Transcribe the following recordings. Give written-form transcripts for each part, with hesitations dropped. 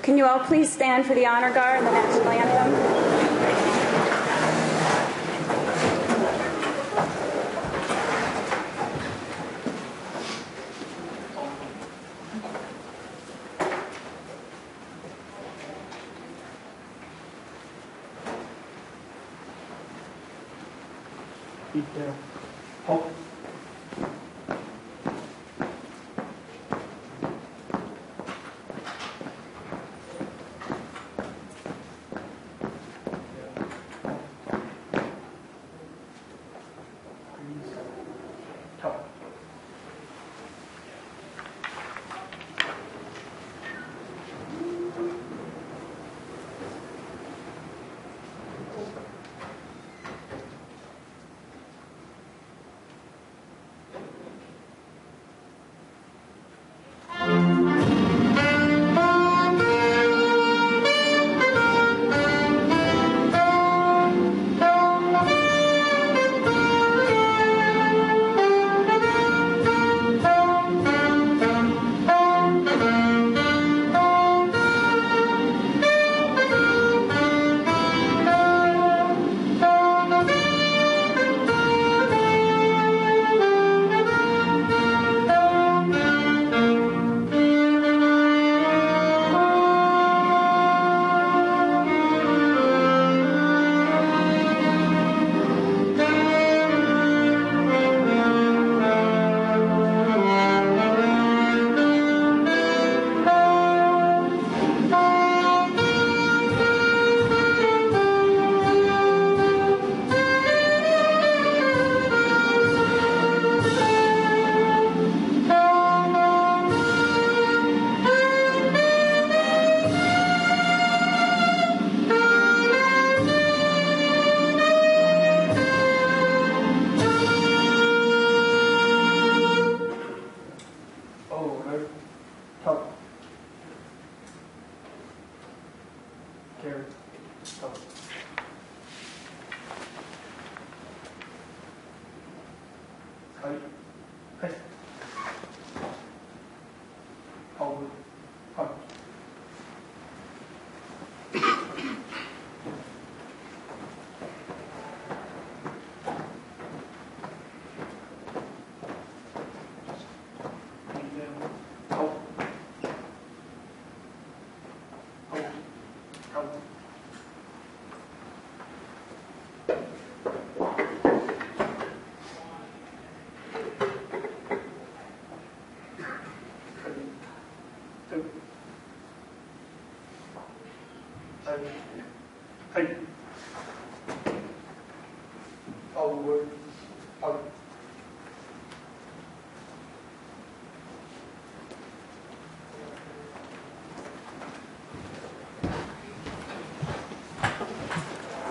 Can you all please stand for the honor guard and the national anthem?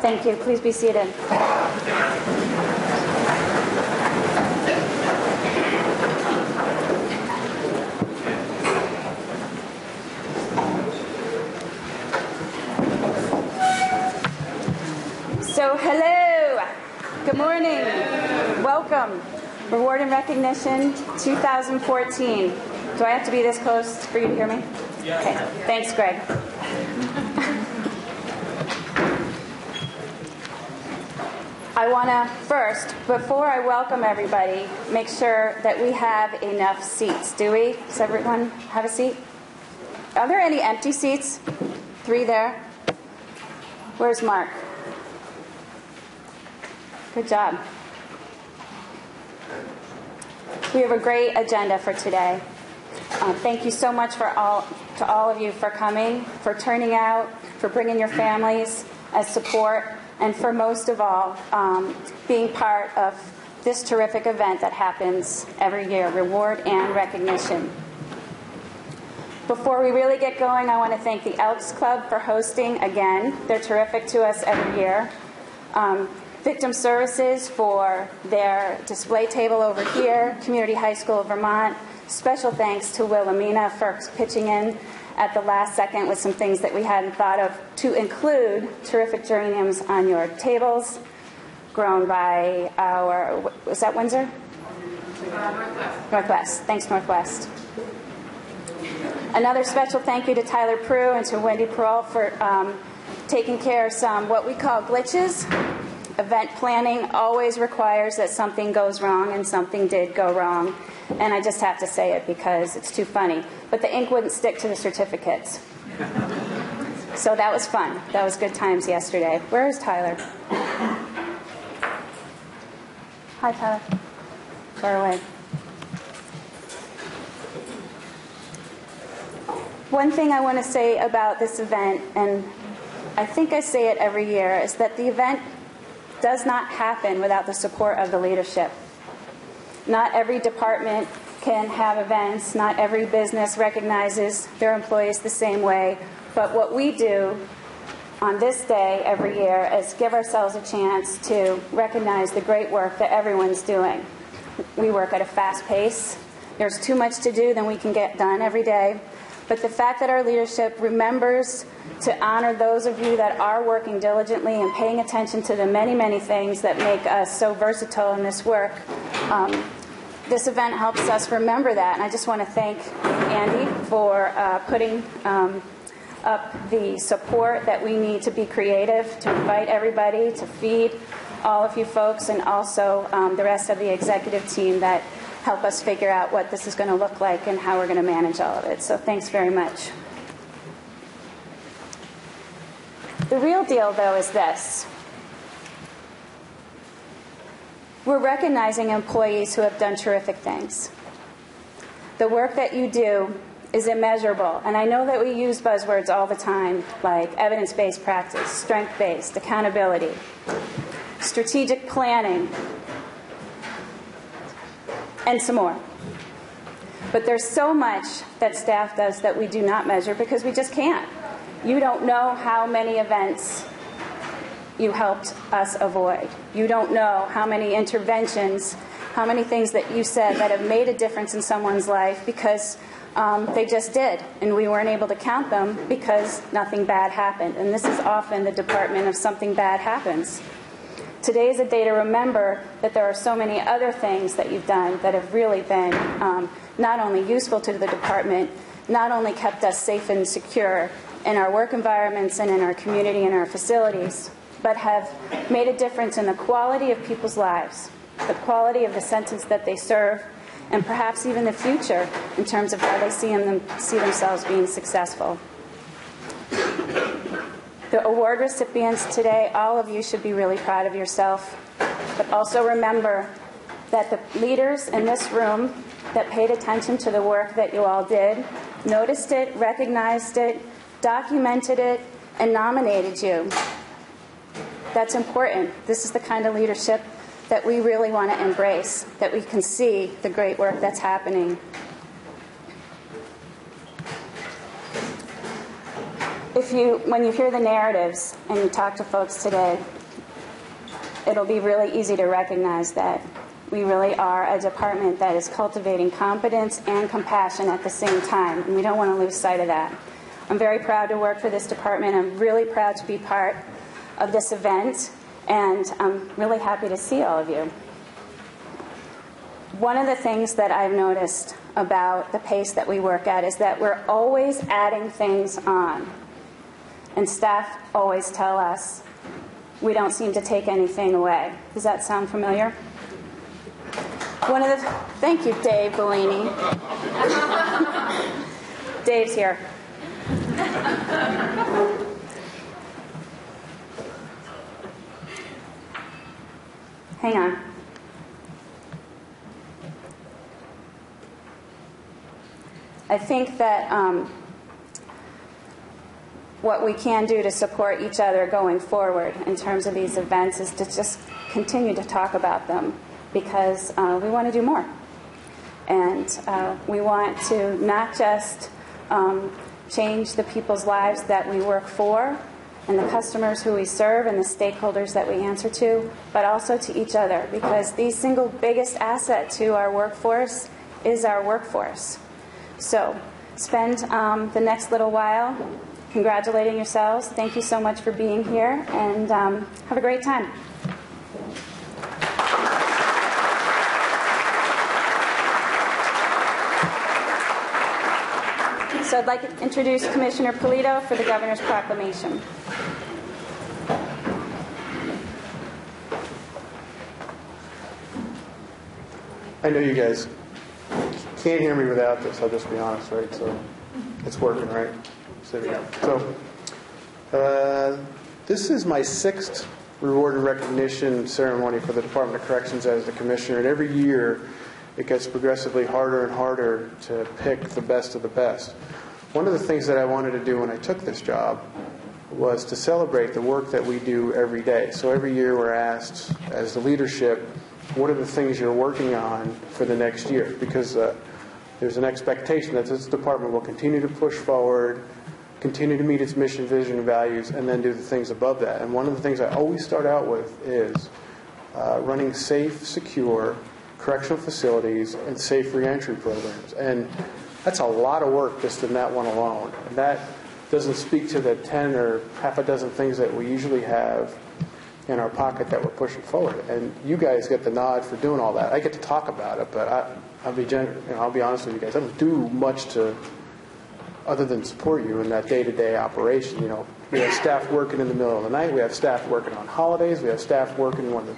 Thank you. Please be seated. So, hello. Good morning. Welcome. Reward and Recognition 2014. Do I have to be this close for you to hear me? Yeah. Okay. Thanks, Greg. I want to first, before I welcome everybody, make sure that we have enough seats. Do we? Does everyone have a seat? Are there any empty seats? 3 there. Where's Mark? Good job. We have a great agenda for today. Thank you so much to all of you for coming, for turning out, for bringing your families as support, and for most of all, being part of this terrific event that happens every year, Reward and Recognition. Before we really get going, I want to thank the Elks Club for hosting again. They're terrific to us every year. Victim Services for their display table over here, Community High School of Vermont. Special thanks to Wilhelmina for pitching in at the last second with some things that we hadn't thought of to include terrific geraniums on your tables, grown by our, was that Windsor? Northwest. Thanks, Northwest. Another special thank you to Tyler Prue and to Wendy Peralt for taking care of some what we call glitches. Event planning always requires that something goes wrong, and something did go wrong. And I just have to say it because it's too funny. But the ink wouldn't stick to the certificates. So that was fun. That was good times yesterday. Where is Tyler? Hi, Tyler. Far away. One thing I want to say about this event, and I think I say it every year, is that the event does not happen without the support of the leadership. Not every department can have events. Not every business recognizes their employees the same way. But what we do on this day every year is give ourselves a chance to recognize the great work that everyone's doing. We work at a fast pace. There's too much to do than we can get done every day. But the fact that our leadership remembers to honor those of you that are working diligently and paying attention to the many, many things that make us so versatile in this work, this event helps us remember that. And I just want to thank Andy for putting up the support that we need to be creative, to invite everybody, to feed all of you folks, and also the rest of the executive team that help us figure out what this is going to look like and how we're going to manage all of it. So thanks very much. The real deal, though, is this. We're recognizing employees who have done terrific things. The work that you do is immeasurable. And I know that we use buzzwords all the time, like evidence-based practice, strength-based, accountability, strategic planning, and some more. But there's so much that staff does that we do not measure because we just can't. You don't know how many events you helped us avoid. You don't know how many interventions, how many things that you said that have made a difference in someone's life because they just did, and we weren't able to count them because nothing bad happened. And this is often the department of something bad happens. Today is a day to remember that there are so many other things that you've done that have really been not only useful to the department, not only kept us safe and secure in our work environments and in our community and our facilities, but have made a difference in the quality of people's lives, the quality of the sentence that they serve, and perhaps even the future in terms of how they see themselves being successful. The award recipients today, all of you should be really proud of yourself, but also remember that the leaders in this room that paid attention to the work that you all did, noticed it, recognized it, documented it, and nominated you. That's important. This is the kind of leadership that we really want to embrace, that we can see the great work that's happening. When you hear the narratives and you talk to folks today, it'll be really easy to recognize that we really are a department that is cultivating competence and compassion at the same time, and we don't want to lose sight of that. I'm very proud to work for this department. I'm really proud to be part of this event, and I'm really happy to see all of you. One of the things that I've noticed about the pace that we work at is that we're always adding things on. And staff always tell us we don't seem to take anything away. Does that sound familiar? Thank you, Dave Bellini. Dave's here. Hang on. I think that what we can do to support each other going forward in terms of these events is to just continue to talk about them, because we want to do more. And we want to not just change the people's lives that we work for and the customers who we serve and the stakeholders that we answer to, but also to each other, because the single biggest asset to our workforce is our workforce. So spend the next little while congratulating yourselves. Thank you so much for being here, and have a great time. So I'd like to introduce Commissioner Polito for the Governor's Proclamation. I know you guys can't hear me without this, I'll just be honest, right? So it's working, right? So this is my 6th reward and recognition ceremony for the Department of Corrections as the Commissioner, and every year it gets progressively harder and harder to pick the best of the best. One of the things that I wanted to do when I took this job was to celebrate the work that we do every day. So every year we're asked, as the leadership, what are the things you're working on for the next year? Because there's an expectation that this department will continue to push forward, continue to meet its mission, vision, and values, and then do the things above that. And one of the things I always start out with is running safe, secure correctional facilities and safe reentry programs. And that's a lot of work just in that one alone. And that doesn't speak to the 10 or half a dozen things that we usually have in our pocket that we're pushing forward. And you guys get the nod for doing all that. I get to talk about it, but I'll be honest with you guys. I don't do much to other than support you in that day-to-day operation. You know, we have staff working in the middle of the night. We have staff working on holidays. We have staff working when the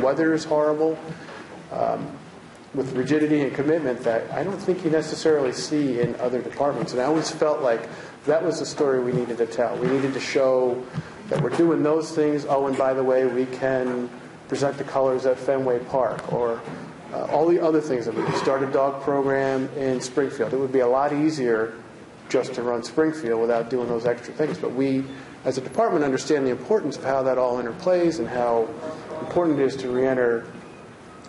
weather is horrible, with rigidity and commitment that I don't think you necessarily see in other departments. And I always felt like that was the story we needed to tell. We needed to show that we're doing those things. Oh, and by the way, we can present the colors at Fenway Park, or all the other things that we do. Start a dog program in Springfield. It would be a lot easier just to run Springfield without doing those extra things. But we, as a department, understand the importance of how that all interplays and how important it is to reenter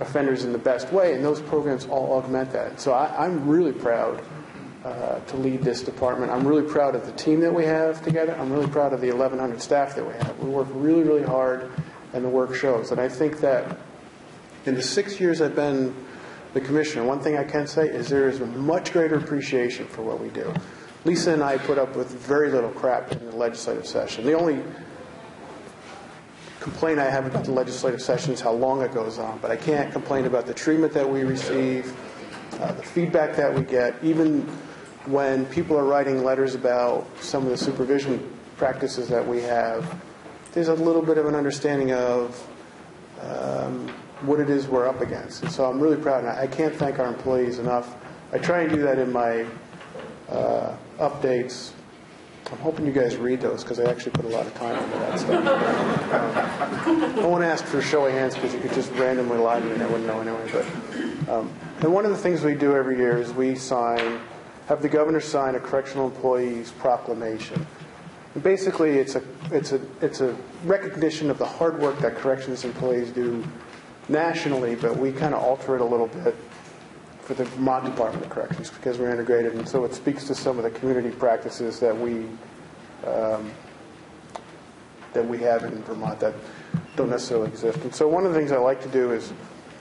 offenders in the best way, and those programs all augment that. So I'm really proud to lead this department. I'm really proud of the team that we have together. I'm really proud of the 1,100 staff that we have. We work really, really hard, and the work shows. And I think that in the 6 years I've been the commissioner, one thing I can say is there is a much greater appreciation for what we do. Lisa and I put up with very little crap in the legislative session. The only complaint I have about the legislative session is how long it goes on, but I can't complain about the treatment that we receive, the feedback that we get, even when people are writing letters about some of the supervision practices that we have. There's a little bit of an understanding of what it is we're up against. And so I'm really proud, and I can't thank our employees enough. I try and do that in my updates. I'm hoping you guys read those because I actually put a lot of time into that stuff. I won't ask for a show of hands because you could just randomly lie to me and I wouldn't know anyway. But and one of the things we do every year is we have the governor sign a correctional employee's proclamation. And basically, it's a recognition of the hard work that corrections employees do nationally, but we kind of alter it a little bit for the Vermont Department of Corrections because we're integrated, and so it speaks to some of the community practices that we have in Vermont that don't necessarily exist. And so one of the things I like to do is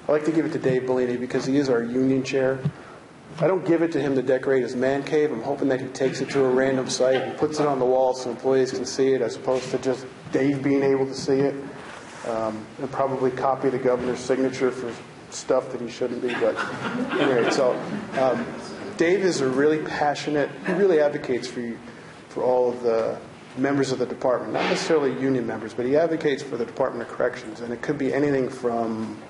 I like to give it to Dave Bellini because he is our union chair. I don't give it to him to decorate his man cave. I'm hoping that he takes it to a random site and puts it on the wall so employees can see it as opposed to just Dave being able to see it, and probably copy the governor's signature for stuff that he shouldn't be. But anyway, so Dave is a really passionate, he really advocates for all of the members of the department, not necessarily union members, but he advocates for the Department of Corrections. And it could be anything from,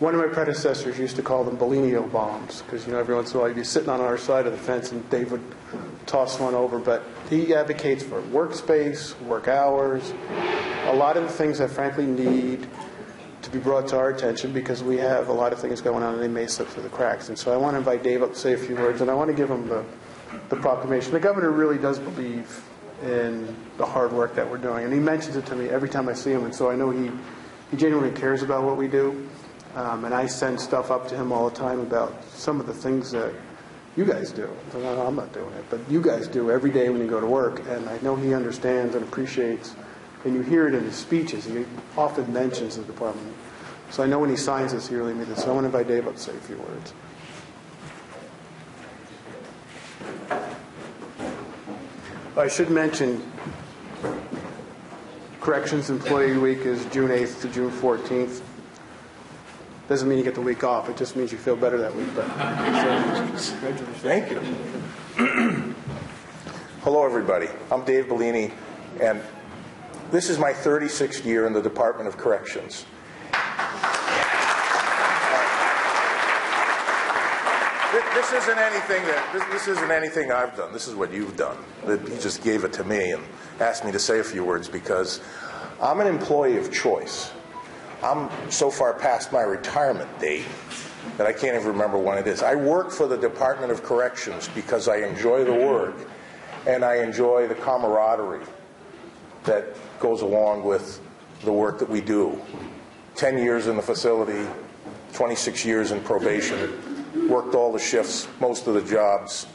one of my predecessors used to call them Bellinio bombs, because every once in a while you'd be sitting on our side of the fence and Dave would toss one over. But he advocates for workspace, work hours, a lot of the things that frankly need to be brought to our attention because we have a lot of things going on and they may slip through the cracks. And so I want to invite Dave up to say a few words, and I want to give him the proclamation. The governor really does believe in the hard work that we're doing, and he mentions it to me every time I see him, and so I know he genuinely cares about what we do. And I send stuff up to him all the time about some of the things that you guys do. I'm not doing it, but you guys do every day when you go to work, and I know he understands and appreciates, and you hear it in his speeches. He often mentions the department. So I know when he signs this, he really means it. So I want to invite Dave up to say a few words. I should mention, Corrections Employee Week is June 8th to June 14th. Doesn't mean you get the week off. It just means you feel better that week. But, Thank you. Hello, everybody. I'm Dave Bellini, and this is my 36th year in the Department of Corrections. This isn't anything I've done. This is what you've done. You just gave it to me and asked me to say a few words because I'm an employee of choice. I'm so far past my retirement date that I can't even remember when it is. I work for the Department of Corrections because I enjoy the work and I enjoy the camaraderie that goes along with the work that we do. 10 years in the facility, 26 years in probation, worked all the shifts, most of the jobs,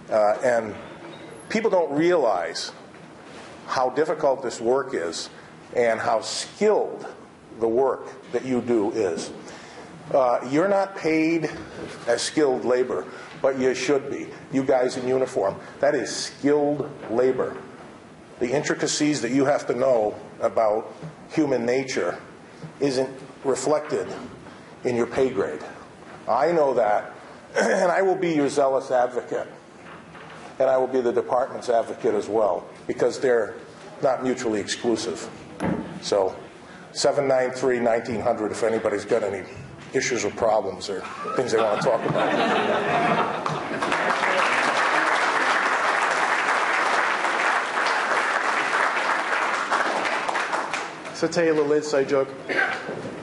and people don't realize how difficult this work is and how skilled the work that you do is. You're not paid as skilled labor, but you should be. You guys in uniform, that is skilled labor. The intricacies that you have to know about human nature isn't reflected in your pay grade. I know that, and I will be your zealous advocate, and I will be the department's advocate as well, because they're not mutually exclusive. So 793-1900 if anybody's got any issues or problems or things they want to talk about. So I'll tell you a little inside joke.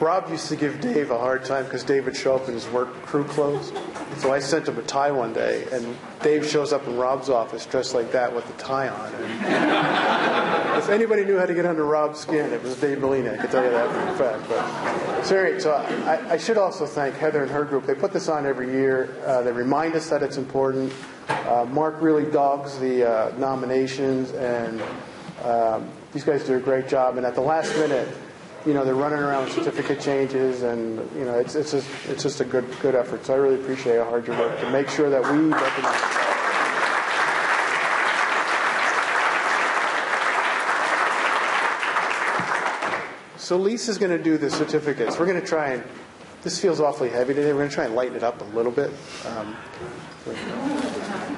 Rob used to give Dave a hard time because Dave would show up in his work crew clothes. So I sent him a tie one day, and Dave shows up in Rob's office dressed like that with the tie on. And if anybody knew how to get under Rob's skin, it was Dave Bellini. I can tell you that for a fact. But sorry, so I should also thank Heather and her group. They put this on every year. They remind us that it's important. Mark really dogs the nominations, and these guys do a great job. And at the last minute, you know, they're running around with certificate changes, and you know, it's just a good effort. So I really appreciate how hard you work to make sure that we recognize. So Lisa's going to do the certificates. We're going to try and. This feels awfully heavy today. We're going to try and lighten it up a little bit.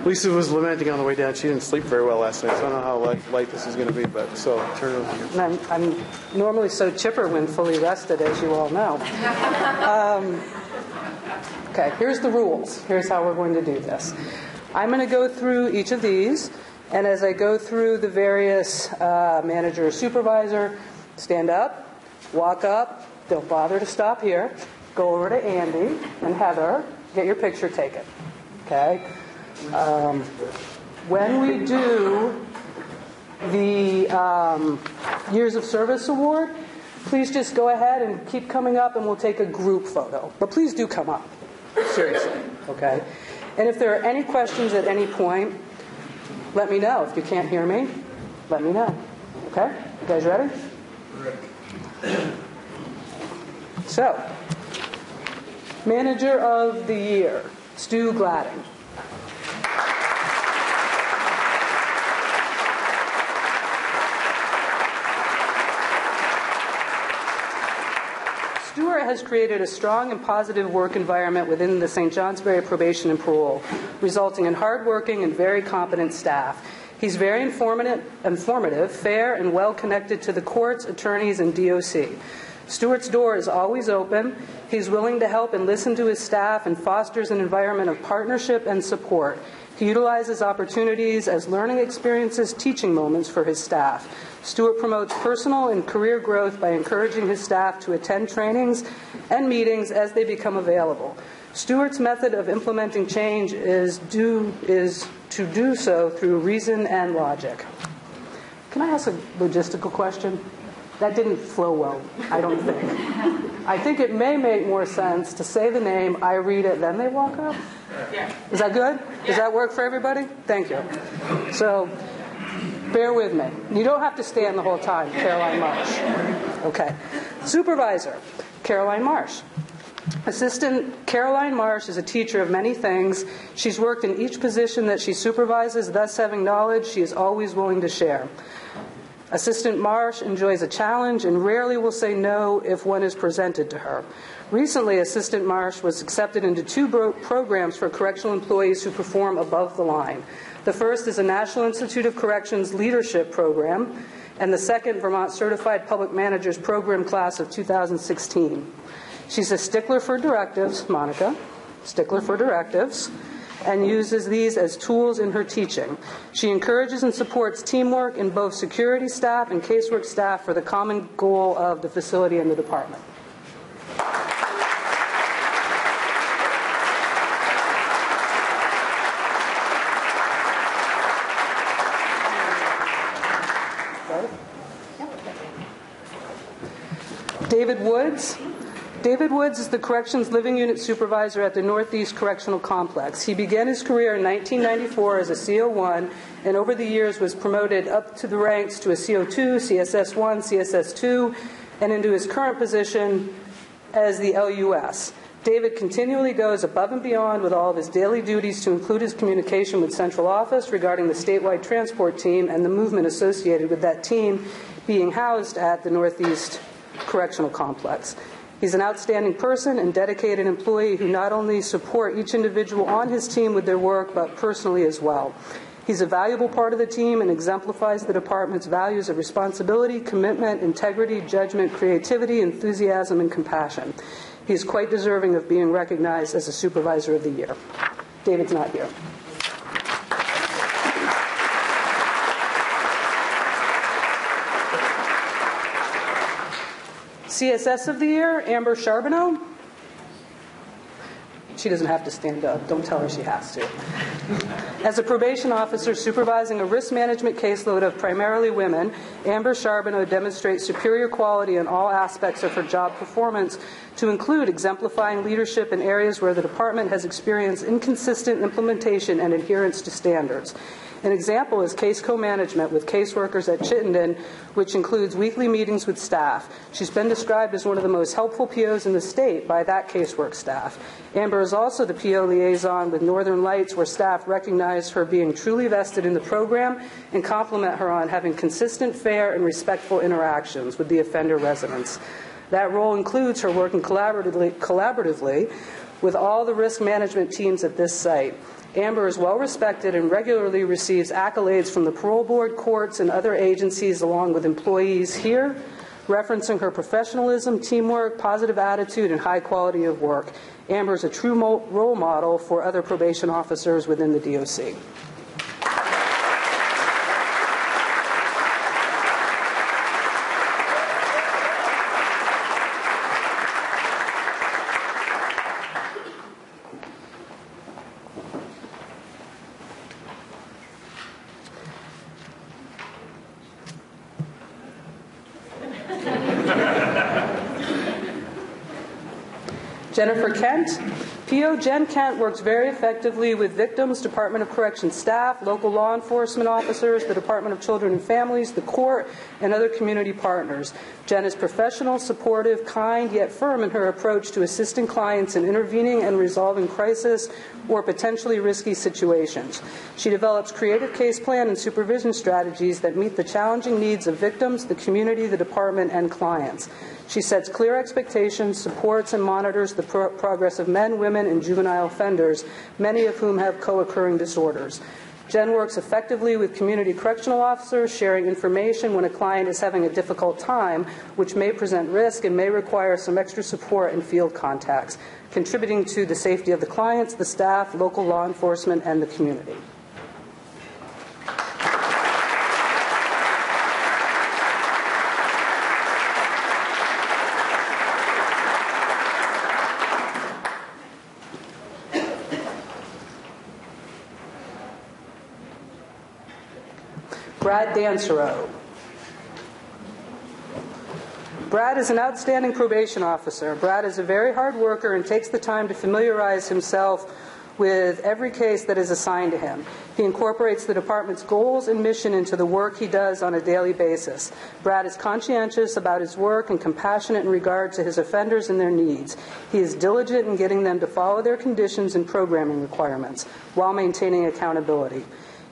Lisa was lamenting on the way down. She didn't sleep very well last night, so I don't know how light this is going to be. But so turn it over to you. I'm normally so chipper when fully rested, as you all know. Okay, here's the rules. Here's how we're going to do this. I'm going to go through each of these, and as I go through the various manager or supervisor, stand up, walk up, don't bother to stop here, go over to Andy and Heather, get your picture taken. Okay? When we do the Years of Service Award, please just go ahead and keep coming up and we'll take a group photo. But please do come up. Seriously. Okay? And if there are any questions at any point, let me know. If you can't hear me, let me know. Okay? You guys ready? So, Manager of the Year, Stu Gladding. Stuart has created a strong and positive work environment within the St. Johnsbury Probation and Parole, resulting in hardworking and very competent staff. He's very informative, fair, and well-connected to the courts, attorneys, and DOC. Stuart's door is always open. He's willing to help and listen to his staff and fosters an environment of partnership and support. He utilizes opportunities as learning experiences, teaching moments for his staff. Stuart promotes personal and career growth by encouraging his staff to attend trainings and meetings as they become available. Stuart's method of implementing change is to do so through reason and logic. Can I ask a logistical question? That didn't flow well, I don't think. I think it may make more sense to say the name, I read it, then they walk up. Yeah. Is that good? Yeah. Does that work for everybody? Thank you. So, bear with me. You don't have to stand the whole time, Caroline Marsh. Okay. Supervisor, Caroline Marsh. Assistant Caroline Marsh is a teacher of many things. She's worked in each position that she supervises, thus having knowledge she is always willing to share. Assistant Marsh enjoys a challenge and rarely will say no if one is presented to her. Recently, Assistant Marsh was accepted into two programs for correctional employees who perform above the line. The first is a National Institute of Corrections Leadership Program, and the second, Vermont Certified Public Managers Program Class of 2016. She's a stickler for directives, Monica, stickler for directives, and uses these as tools in her teaching. She encourages and supports teamwork in both security staff and casework staff for the common goal of the facility and the department. David Woods. David Woods is the Corrections Living Unit Supervisor at the Northeast Correctional Complex. He began his career in 1994 as a CO1 and over the years was promoted up to the ranks to a CO2, CSS1, CSS2, and into his current position as the LUS. David continually goes above and beyond with all of his daily duties to include his communication with Central Office regarding the statewide transport team and the movement associated with that team being housed at the Northeast Correctional Complex. He's an outstanding person and dedicated employee who not only support each individual on his team with their work, but personally as well. He's a valuable part of the team and exemplifies the department's values of responsibility, commitment, integrity, judgment, creativity, enthusiasm, and compassion. He's quite deserving of being recognized as a Supervisor of the Year. David's not here. CSS of the Year, Amber Charbonneau. She doesn't have to stand up. Don't tell her she has to. As a probation officer supervising a risk management caseload of primarily women, Amber Charbonneau demonstrates superior quality in all aspects of her job performance, to include exemplifying leadership in areas where the department has experienced inconsistent implementation and adherence to standards. An example is case co-management with caseworkers at Chittenden, which includes weekly meetings with staff. She's been described as one of the most helpful POs in the state by that casework staff. Amber is also the PO liaison with Northern Lights, where staff recognize her being truly vested in the program and compliment her on having consistent, fair, and respectful interactions with the offender residents. That role includes her working collaboratively with all the risk management teams at this site. Amber is well respected and regularly receives accolades from the parole board, courts, and other agencies, along with employees here, referencing her professionalism, teamwork, positive attitude, and high quality of work. Amber is a true role model for other probation officers within the DOC. Jennifer Kent. PO Jen Kent works very effectively with victims, Department of Corrections staff, local law enforcement officers, the Department of Children and Families, the court, and other community partners. Jen is professional, supportive, kind, yet firm in her approach to assisting clients in intervening and resolving crisis or potentially risky situations. She develops creative case plan and supervision strategies that meet the challenging needs of victims, the community, the department, and clients. She sets clear expectations, supports and monitors the progress of men, women, and juvenile offenders, many of whom have co-occurring disorders. Jen works effectively with community correctional officers, sharing information when a client is having a difficult time, which may present risk and may require some extra support and field contacts, contributing to the safety of the clients, the staff, local law enforcement, and the community. Brad Dansereau. Brad is an outstanding probation officer. Brad is a very hard worker and takes the time to familiarize himself with every case that is assigned to him. He incorporates the department's goals and mission into the work he does on a daily basis. Brad is conscientious about his work and compassionate in regard to his offenders and their needs. He is diligent in getting them to follow their conditions and programming requirements while maintaining accountability.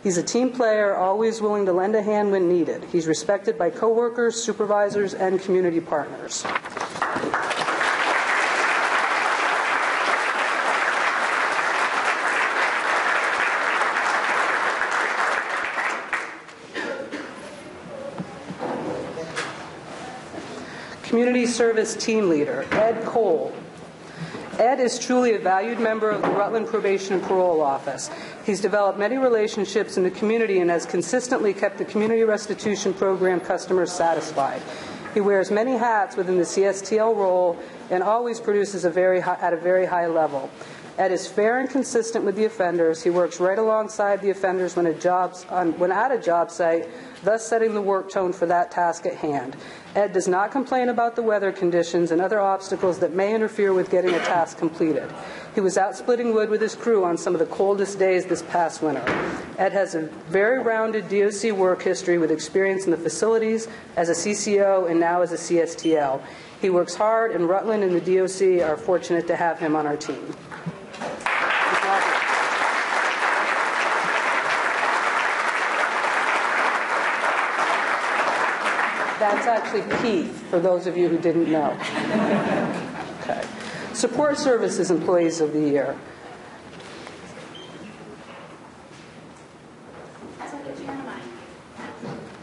He's a team player, always willing to lend a hand when needed. He's respected by coworkers, supervisors, and community partners. Community Service Team Leader, Ed Cole. Ed is truly a valued member of the Rutland Probation and Parole Office. He's developed many relationships in the community and has consistently kept the Community Restitution Program customers satisfied. He wears many hats within the CSTL role and always produces at a very high level. Ed is fair and consistent with the offenders. He works right alongside the offenders when at a job site, thus setting the work tone for that task at hand. Ed does not complain about the weather conditions and other obstacles that may interfere with getting a task completed. He was out splitting wood with his crew on some of the coldest days this past winter. Ed has a very rounded DOC work history with experience in the facilities as a CCO and now as a CSTL. He works hard, and Rutland and the DOC are fortunate to have him on our team. That's actually Keith, for those of you who didn't know. Okay. Support Services Employees of the Year.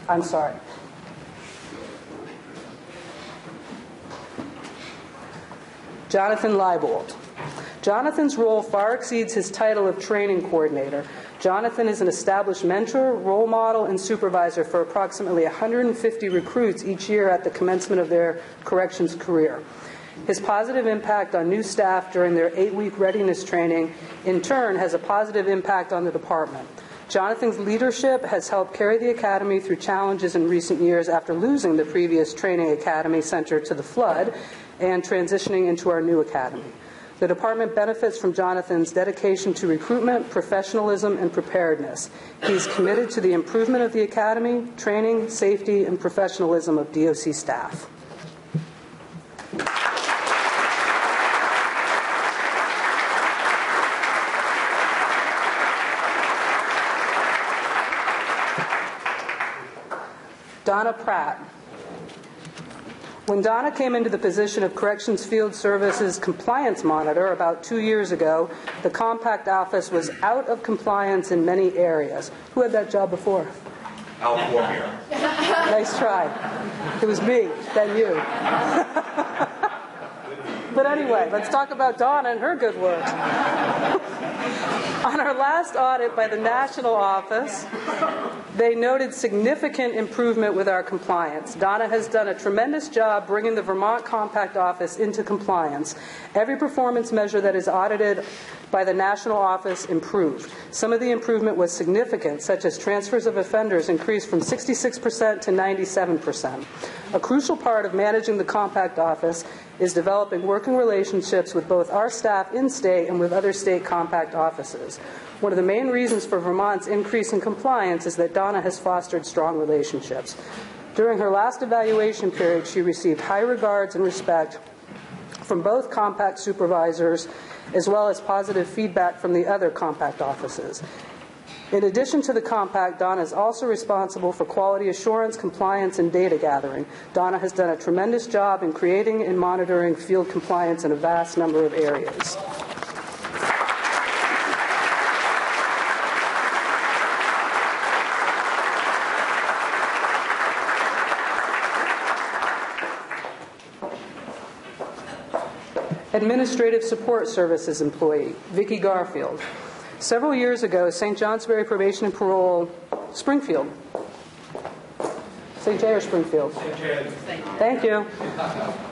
I'm sorry. Jonathan Leibold. Jonathan's role far exceeds his title of training coordinator. Jonathan is an established mentor, role model, and supervisor for approximately 150 recruits each year at the commencement of their corrections career. His positive impact on new staff during their 8-week readiness training, in turn, has a positive impact on the department. Jonathan's leadership has helped carry the Academy through challenges in recent years after losing the previous training academy center to the flood and transitioning into our new academy. The department benefits from Jonathan's dedication to recruitment, professionalism, and preparedness. He's committed to the improvement of the academy, training, safety, and professionalism of DOC staff. Donna Pratt. When Donna came into the position of Corrections Field Services Compliance Monitor about 2 years ago, the compact office was out of compliance in many areas. Who had that job before? Al Cormier. Nice try. It was me, then you. But anyway, let's talk about Donna and her good work. On our last audit by the national office, they noted significant improvement with our compliance. Donna has done a tremendous job bringing the Vermont Compact Office into compliance. Every performance measure that is audited by the national office improved. Some of the improvement was significant, such as transfers of offenders increased from 66% to 97%. A crucial part of managing the Compact Office is developing working relationships with both our staff in-state and with other state compact offices. One of the main reasons for Vermont's increase in compliance is that Donna has fostered strong relationships. During her last evaluation period, she received high regards and respect from both compact supervisors, as well as positive feedback from the other compact offices. In addition to the compact, Donna is also responsible for quality assurance, compliance, and data gathering. Donna has done a tremendous job in creating and monitoring field compliance in a vast number of areas. Administrative Support Services Employee, Vicki Garfield. Several years ago, St. Johnsbury Probation and Parole, Springfield. St. J or Springfield? St. J. Thank you.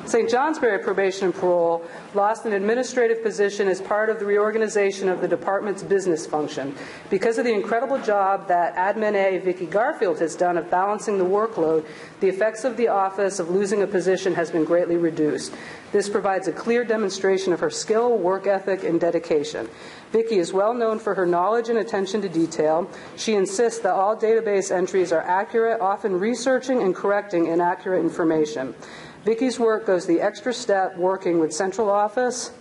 St. Johnsbury Probation and Parole lost an administrative position as part of the reorganization of the department's business function. Because of the incredible job that Admin A. Vicki Garfield has done of balancing the workload, the effects of the office of losing a position has been greatly reduced. This provides a clear demonstration of her skill, work ethic, and dedication. Vicki is well known for her knowledge and attention to detail. She insists that all database entries are accurate, often researching and correcting inaccurate information. Vicki's work goes the extra step working with central office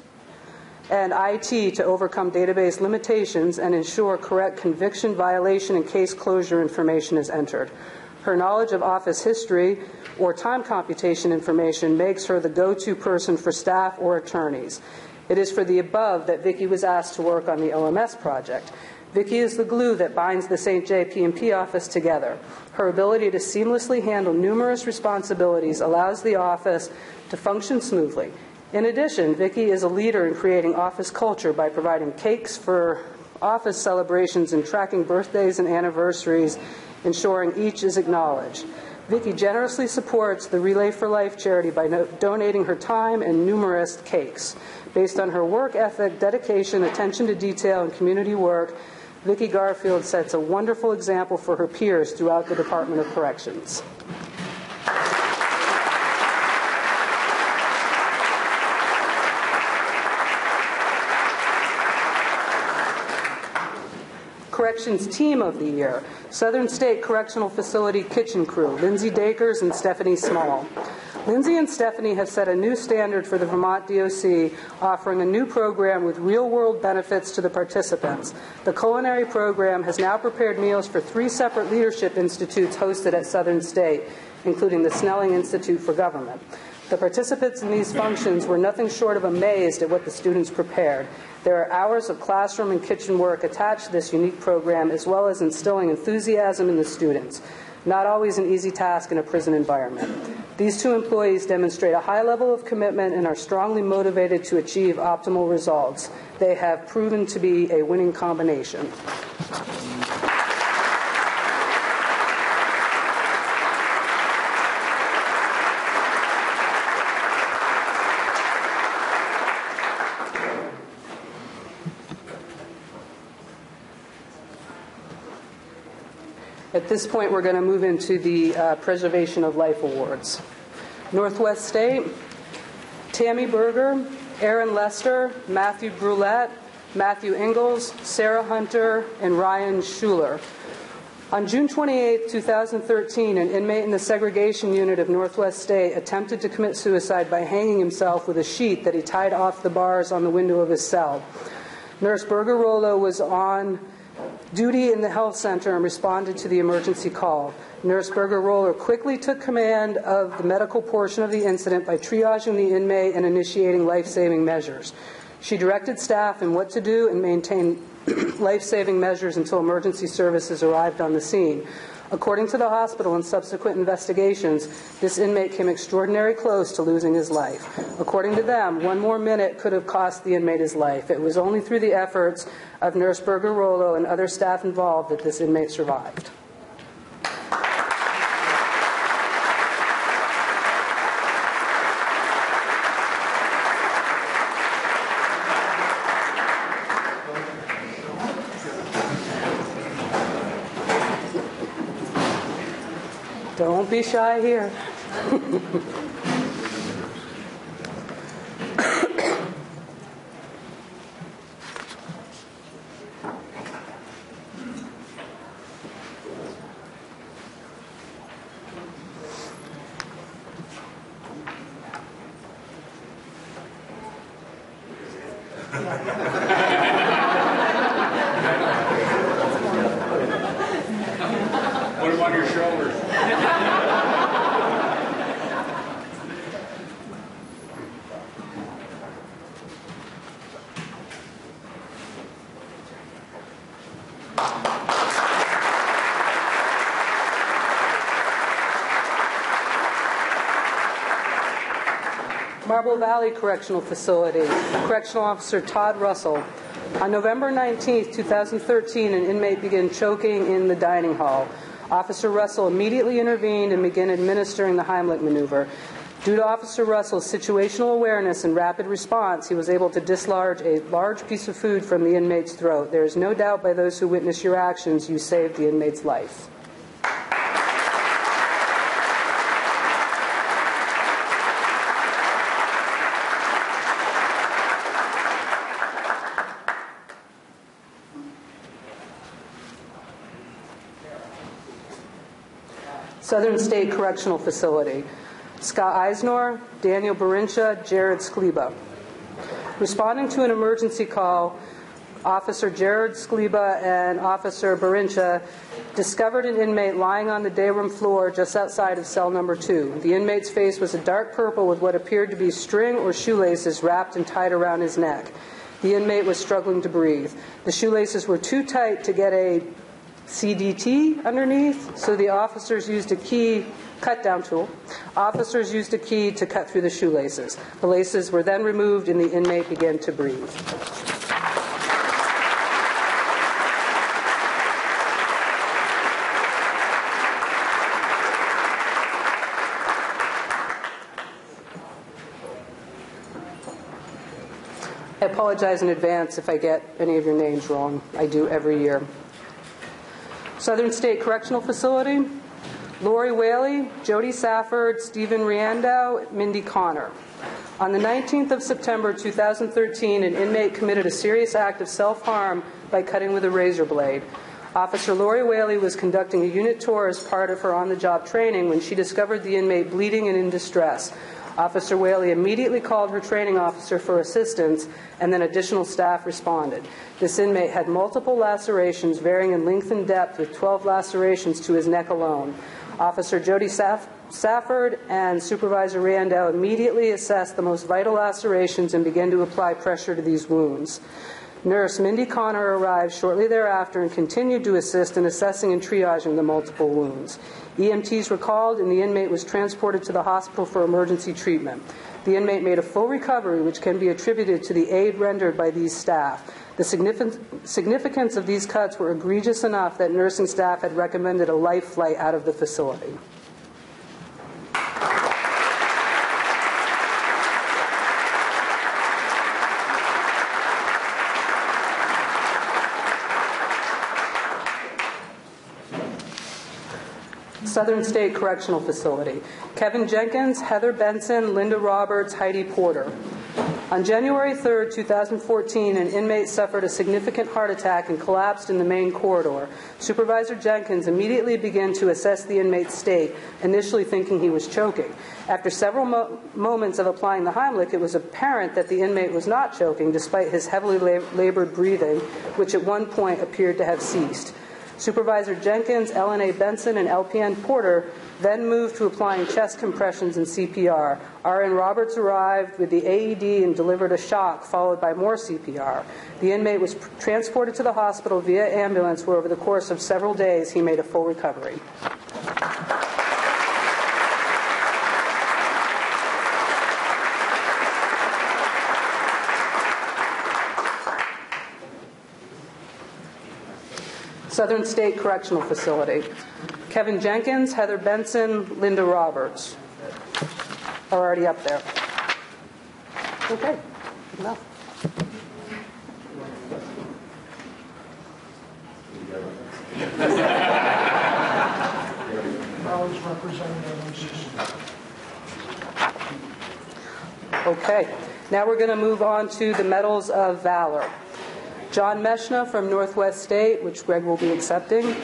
and IT to overcome database limitations and ensure correct conviction, violation, and case closure information is entered. Her knowledge of office history or time computation information makes her the go-to person for staff or attorneys. It is for the above that Vicki was asked to work on the OMS project. Vicki is the glue that binds the St. J P&P office together. Her ability to seamlessly handle numerous responsibilities allows the office to function smoothly. In addition, Vicki is a leader in creating office culture by providing cakes for office celebrations and tracking birthdays and anniversaries, ensuring each is acknowledged. Vicki generously supports the Relay for Life charity by donating her time and numerous cakes. Based on her work ethic, dedication, attention to detail, and community work, Vicki Garfield sets a wonderful example for her peers throughout the Department of Corrections. Corrections Team of the Year, Southern State Correctional Facility Kitchen Crew, Lindsay Dakers and Stephanie Small. Lindsay and Stephanie have set a new standard for the Vermont DOC, offering a new program with real-world benefits to the participants. The culinary program has now prepared meals for 3 separate leadership institutes hosted at Southern State, including the Snelling Institute for Government. The participants in these functions were nothing short of amazed at what the students prepared. There are hours of classroom and kitchen work attached to this unique program, as well as instilling enthusiasm in the students. Not always an easy task in a prison environment. These 2 employees demonstrate a high level of commitment and are strongly motivated to achieve optimal results. They have proven to be a winning combination. At this point, we're going to move into the Preservation of Life Awards. Northwest State, Tammy Berger, Aaron Lester, Matthew Brulette, Matthew Ingalls, Sarah Hunter, and Ryan Schuler. On June 28, 2013, an inmate in the segregation unit of Northwest State attempted to commit suicide by hanging himself with a sheet that he tied off the bars on the window of his cell. Nurse Berger Rollo was on duty in the health center and responded to the emergency call. Nurse Berger Roller quickly took command of the medical portion of the incident by triaging the inmate and initiating life-saving measures. She directed staff in what to do and maintained life-saving measures until emergency services arrived on the scene. According to the hospital and subsequent investigations, this inmate came extraordinarily close to losing his life. According to them, 1 more minute could have cost the inmate his life. It was only through the efforts of Nurse Berger Rollo and other staff involved that this inmate survived. Don't be shy here. Put them on your shoulders. Marble Valley Correctional Facility, Correctional Officer Todd Russell. On November 19, 2013, an inmate began choking in the dining hall. Officer Russell immediately intervened and began administering the Heimlich maneuver. Due to Officer Russell's situational awareness and rapid response, he was able to dislodge a large piece of food from the inmate's throat. There is no doubt by those who witnessed your actions, you saved the inmate's life. Southern State Correctional Facility, Scott Eisnor, Daniel Barincha, Jared Skleba. Responding to an emergency call, Officer Jared Skleba and Officer Barincha discovered an inmate lying on the day room floor just outside of cell number 2. The inmate's face was a dark purple with what appeared to be string or shoelaces wrapped and tied around his neck. The inmate was struggling to breathe. The shoelaces were too tight to get a CDT underneath, so the officers used a key cut-down tool. Officers used a key to cut through the shoelaces. The laces were then removed and the inmate began to breathe. I apologize in advance if I get any of your names wrong. I do every year. Southern State Correctional Facility, Lori Whaley, Jody Safford, Stephen Riandow, Mindy Connor. On the 19th of September 2013, an inmate committed a serious act of self-harm by cutting with a razor blade. Officer Lori Whaley was conducting a unit tour as part of her on-the-job training when she discovered the inmate bleeding and in distress. Officer Whaley immediately called her training officer for assistance, and then additional staff responded. This inmate had multiple lacerations varying in length and depth, with 12 lacerations to his neck alone. Officer Jody Safford and Supervisor Riandow immediately assessed the most vital lacerations and began to apply pressure to these wounds. Nurse Mindy Connor arrived shortly thereafter and continued to assist in assessing and triaging the multiple wounds. EMTs were called and the inmate was transported to the hospital for emergency treatment. The inmate made a full recovery, which can be attributed to the aid rendered by these staff. The significance of these cuts were egregious enough that nursing staff had recommended a life flight out of the facility. Southern State Correctional Facility, Kevin Jenkins, Heather Benson, Linda Roberts, Heidi Porter. On January 3, 2014, an inmate suffered a significant heart attack and collapsed in the main corridor. Supervisor Jenkins immediately began to assess the inmate's state, initially thinking he was choking. After several moments of applying the Heimlich, it was apparent that the inmate was not choking, despite his heavily labored breathing, which at one point appeared to have ceased. Supervisor Jenkins, LNA Benson, and LPN Porter then moved to applying chest compressions and CPR. RN Roberts arrived with the AED and delivered a shock, followed by more CPR. The inmate was transported to the hospital via ambulance, where over the course of several days he made a full recovery. Southern State Correctional Facility, Kevin Jenkins, Heather Benson, Linda Roberts are already up there. Okay, good enough. Okay, now we're going to move on to the Medals of Valor. John Meshna from Northwest State, which Greg will be accepting.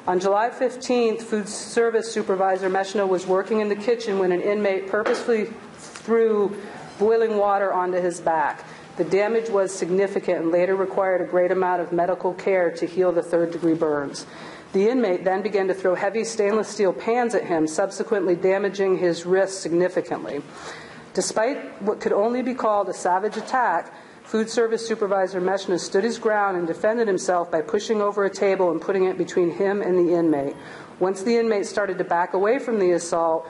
On July 15th, Food Service Supervisor Meshna was working in the kitchen when an inmate purposefully threw boiling water onto his back. The damage was significant and later required a great amount of medical care to heal the third-degree burns. The inmate then began to throw heavy stainless steel pans at him, subsequently damaging his wrist significantly. Despite what could only be called a savage attack, Food Service Supervisor Meshna stood his ground and defended himself by pushing over a table and putting it between him and the inmate. Once the inmate started to back away from the assault,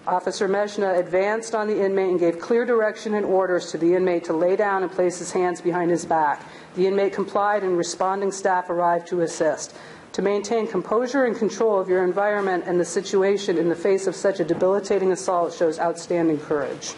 Officer Meshna advanced on the inmate and gave clear direction and orders to the inmate to lay down and place his hands behind his back. The inmate complied and responding staff arrived to assist. To maintain composure and control of your environment and the situation in the face of such a debilitating assault shows outstanding courage.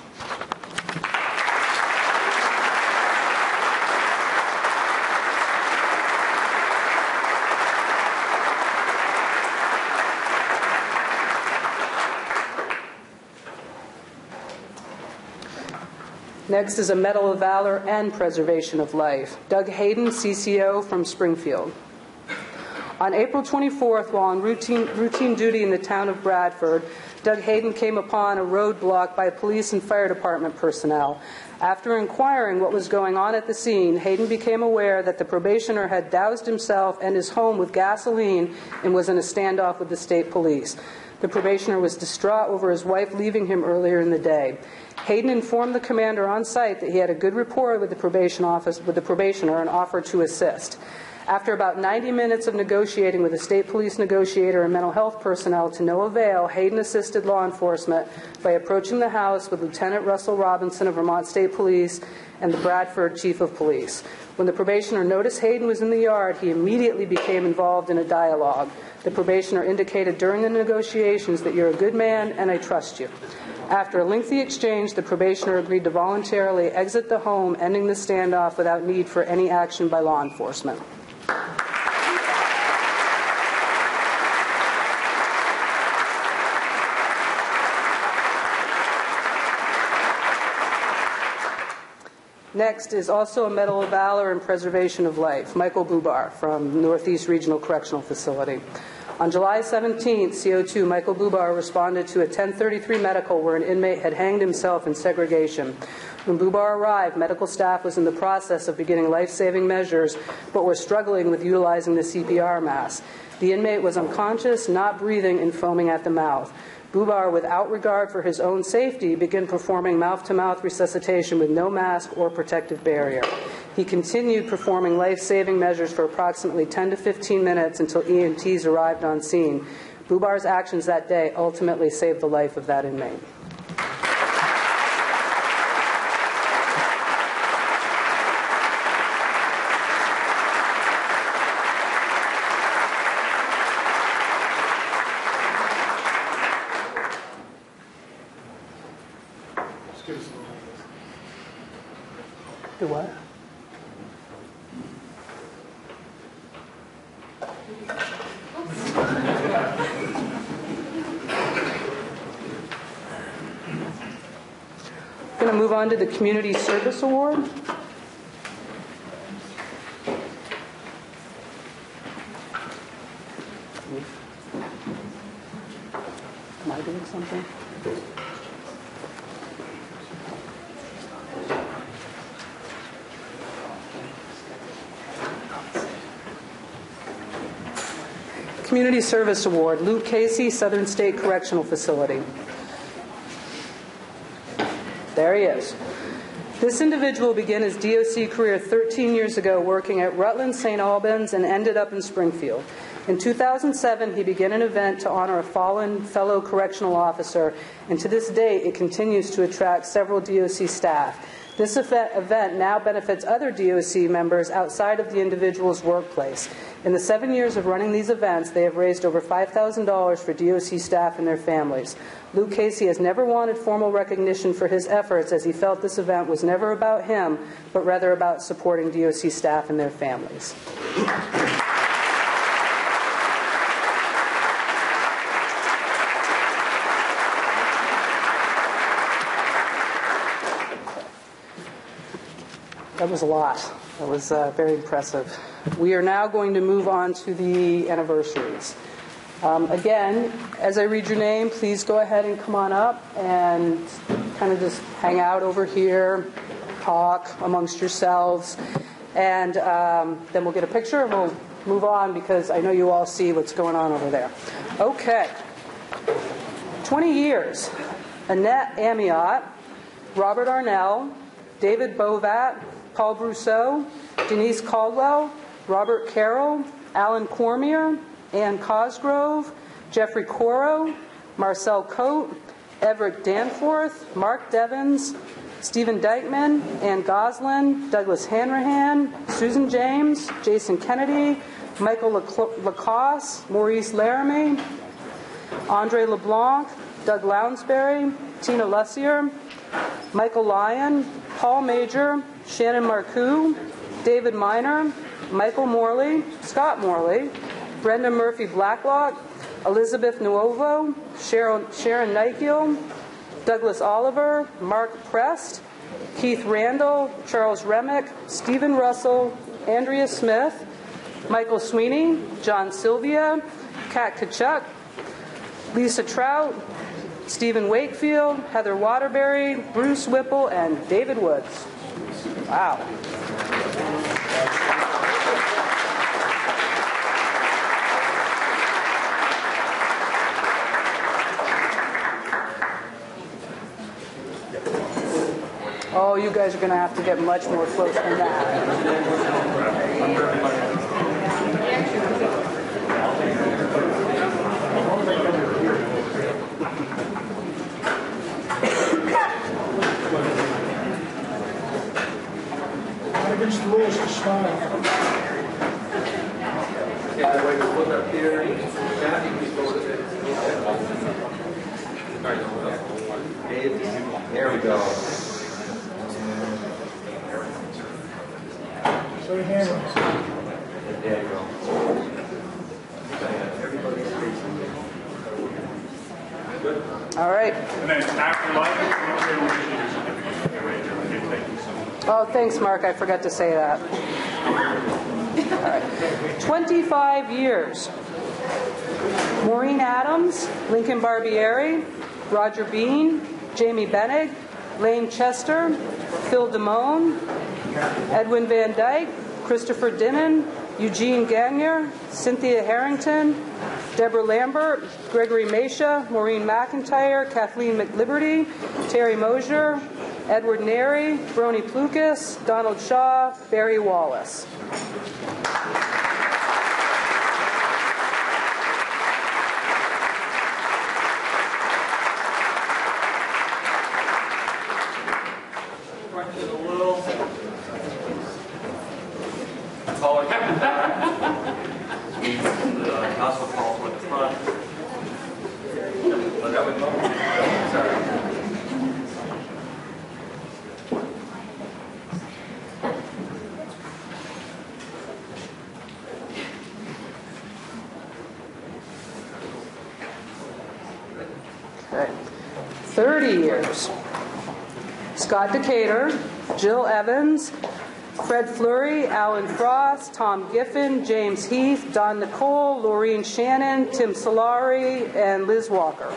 Next is a Medal of Valor and Preservation of Life. Doug Hayden, CCO from Springfield. On April 24th, while on routine duty in the town of Bradford, Doug Hayden came upon a roadblock by police and fire department personnel. After inquiring what was going on at the scene, Hayden became aware that the probationer had doused himself and his home with gasoline and was in a standoff with the state police. The probationer was distraught over his wife leaving him earlier in the day. Hayden informed the commander on site that he had a good rapport with the probationer and offered to assist. After about 90 minutes of negotiating with a state police negotiator and mental health personnel to no avail, Hayden assisted law enforcement by approaching the house with Lieutenant Russell Robinson of Vermont State Police and the Bradford Chief of Police. When the probationer noticed Hayden was in the yard, he immediately became involved in a dialogue. The probationer indicated during the negotiations that you're a good man and I trust you. After a lengthy exchange, the probationer agreed to voluntarily exit the home, ending the standoff without need for any action by law enforcement. Next is also a Medal of Valor in Preservation of Life, Michael Bubar from Northeast Regional Correctional Facility. On July 17th, CO2, Michael Bubar responded to a 1033 medical where an inmate had hanged himself in segregation. When Bubar arrived, medical staff was in the process of beginning life-saving measures, but were struggling with utilizing the CPR mask. The inmate was unconscious, not breathing, and foaming at the mouth. Bubar, without regard for his own safety, began performing mouth-to-mouth resuscitation with no mask or protective barrier. He continued performing life-saving measures for approximately 10 to 15 minutes until EMTs arrived on scene. Bubar's actions that day ultimately saved the life of that inmate. Do what? I'm going to move on to the Community Service Award. Am I doing something? Community Service Award, Luke Casey, Southern State Correctional Facility. There he is. This individual began his DOC career 13 years ago working at Rutland, St. Albans, and ended up in Springfield. In 2007, he began an event to honor a fallen fellow correctional officer, and to this day, it continues to attract several DOC staff. This event now benefits other DOC members outside of the individual's workplace. In the 7 years of running these events, they have raised over $5,000 for DOC staff and their families. Luke Casey has never wanted formal recognition for his efforts, as he felt this event was never about him, but rather about supporting DOC staff and their families. That was a lot. That was very impressive. We are now going to move on to the anniversaries. Again, as I read your name, please go ahead and come on up and kind of just hang out over here, talk amongst yourselves, and then we'll get a picture and we'll move on because I know you all see what's going on over there. Okay. 20 years. Annette Amiot, Robert Arnell, David Bovat, Paul Brousseau, Denise Caldwell, Robert Carroll, Alan Cormier, Ann Cosgrove, Jeffrey Coro, Marcel Coate, Everett Danforth, Mark Devins, Stephen Dykeman, Ann Goslin, Douglas Hanrahan, Susan James, Jason Kennedy, Michael Lacoste, Maurice Laramie, Andre LeBlanc, Doug Lounsbury, Tina Lussier, Michael Lyon, Paul Major, Shannon Marcoux, David Miner, Michael Morley, Scott Morley, Brenda Murphy Blacklock, Elizabeth Nuovo, Sharon Nighgill, Douglas Oliver, Mark Prest, Keith Randall, Charles Remick, Stephen Russell, Andrea Smith, Michael Sweeney, John Sylvia, Kat Kachuk, Lisa Trout, Stephen Wakefield, Heather Waterbury, Bruce Whipple, and David Woods. Wow. guys are going to have to get much more close than that. Against the rules to smile. There we go. So your hand raised. There you go. All right. And then after life, Oh, thanks, Mark. I forgot to say that. All right. 25 years. Maureen Adams, Lincoln Barbieri, Roger Bean, Jamie Bennig, Lane Chester, Phil Damone, Edwin Van Dyke, Christopher Dinnan, Eugene Gagner, Cynthia Harrington, Deborah Lambert, Gregory Mesha, Maureen McIntyre, Kathleen McLiberty, Terry Mosier, Edward Neri, Brony Plukas, Donald Shaw, Barry Wallace. Gospel call toward the front. Look up with Sorry. 30 years. Scott Decatur, Jill Evans, Fred Fleury, Alan Frost, Tom Giffen, James Heath, Don Nicole, Laureen Shannon, Tim Solari, and Liz Walker.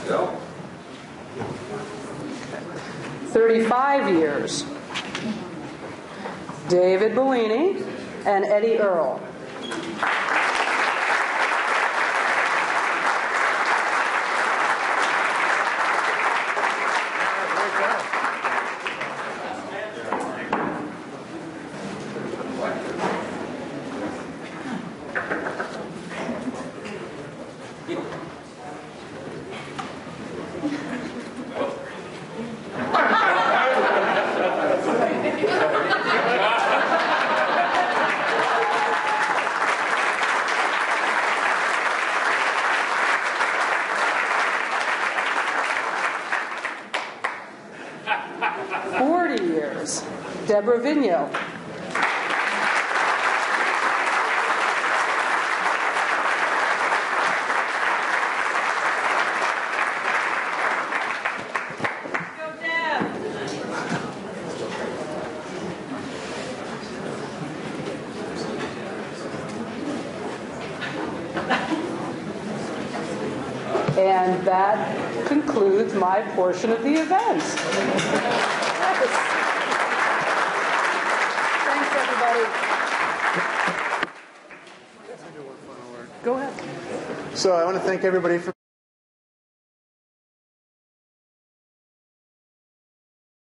Go. 35 years. David Bellini and Eddie Earle. Deborah Vigneault. And that concludes my portion of the event. Yes. Go ahead. So I want to thank everybody for